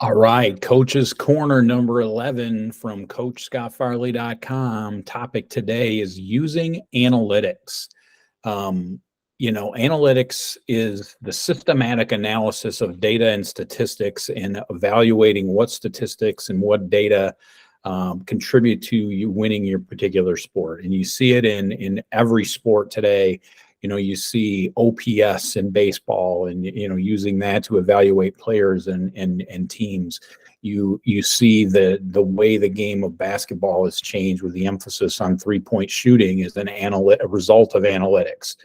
All right, Coach's Corner number 11 from CoachScottFarley.com. Topic today is using analytics. Analytics is the systematic analysis of data and statistics and evaluating what statistics and what data contribute to you winning your particular sport. And you see it in every sport today. You see OPS in baseball and, using that to evaluate players and teams. You see the way the game of basketball has changed with the emphasis on 3-point shooting is a result of analytics.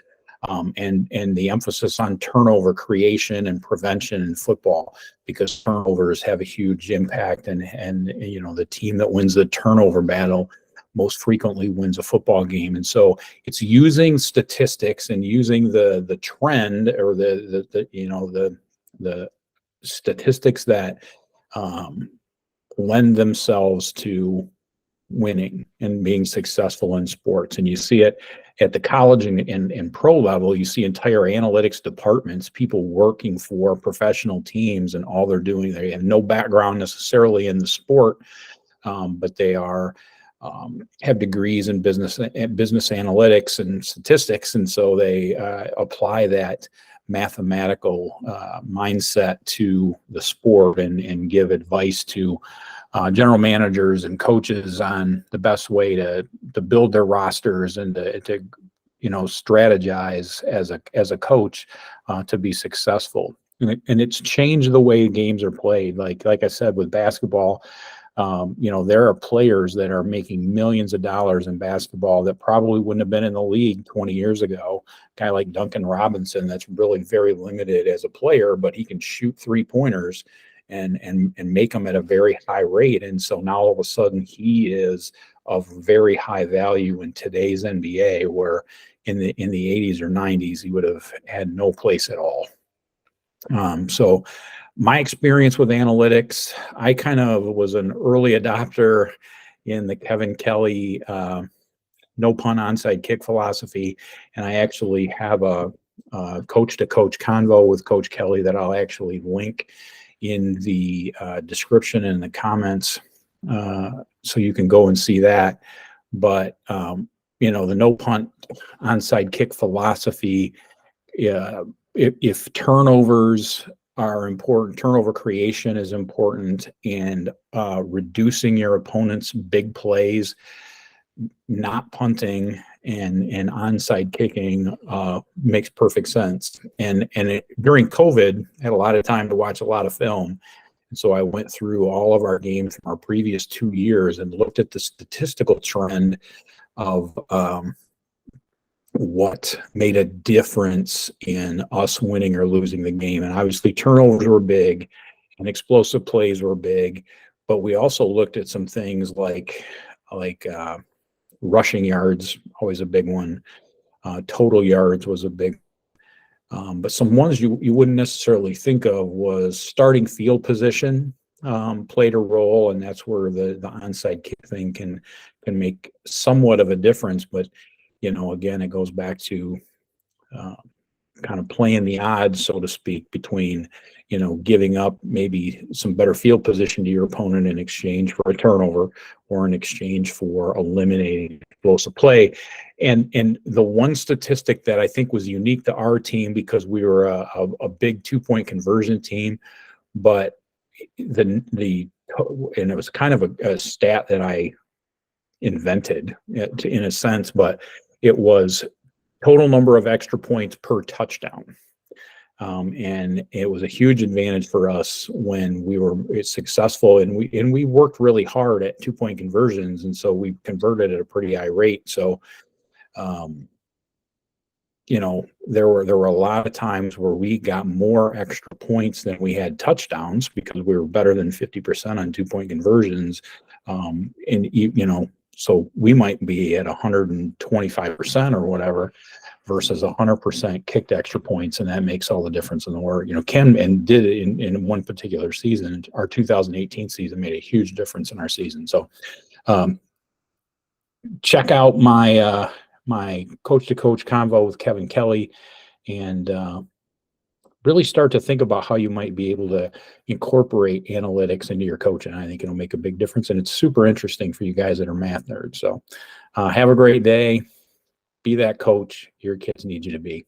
And the emphasis on turnover creation and prevention in football, because turnovers have a huge impact, and the team that wins the turnover battle most frequently wins a football game. And so it's using statistics and using the trend or the statistics that lend themselves to winning and being successful in sports. And you see it at the college and pro level. You see entire analytics departments, people working for professional teams, and all they're doing, they have no background necessarily in the sport, but they have degrees in business analytics and statistics, and so they apply that mathematical mindset to the sport and give advice to general managers and coaches on the best way to build their rosters and to strategize as a coach to be successful. And it's changed the way games are played. Like I said, with basketball, there are players that are making millions of dollars in basketball that probably wouldn't have been in the league 20 years ago. A guy like Duncan Robinson, that's really very limited as a player, but he can shoot 3-pointers and make them at a very high rate. And so now all of a sudden he is of very high value in today's NBA, where in the 80s or 90s, he would have had no place at all. So my experience with analytics, I kind of was an early adopter in the Kevin Kelly no punt onside kick philosophy, and I actually have a coach-to-coach convo with Coach Kelly that I'll actually link in the description and the comments, so you can go and see that. But the no punt onside kick philosophy, if turnovers are important, turnover creation is important, and reducing your opponent's big plays, not punting and onside kicking makes perfect sense. And during COVID, I had a lot of time to watch a lot of film. And so I went through all of our games from our previous 2 years and looked at the statistical trend of what made a difference in us winning or losing the game. And obviously turnovers were big and explosive plays were big, but we also looked at some things like rushing yards, always a big one. Total yards was a big, but some ones you wouldn't necessarily think of was starting field position played a role, and that's where the onside kick thing can make somewhat of a difference. But again, it goes back to kind of playing the odds, so to speak, between giving up maybe some better field position to your opponent in exchange for a turnover or in exchange for eliminating explosive play. And the one statistic that I think was unique to our team, because we were a big 2-point conversion team, but and it was kind of a stat that I invented in a sense, but it was total number of extra points per touchdown. And it was a huge advantage for us when we were successful, and we worked really hard at 2-point conversions, and so we converted at a pretty high rate. So, there were a lot of times where we got more extra points than we had touchdowns because we were better than 50% on 2-point conversions, so we might be at 125% or whatever, versus 100% kicked extra points, and that makes all the difference in the world. Ken and did it in one particular season. Our 2018 season made a huge difference in our season. So check out my my coach-to-coach convo with Kevin Kelly, and really start to think about how you might be able to incorporate analytics into your coaching. I think it'll make a big difference, and it's super interesting for you guys that are math nerds. So have a great day. Be that coach your kids need you to be.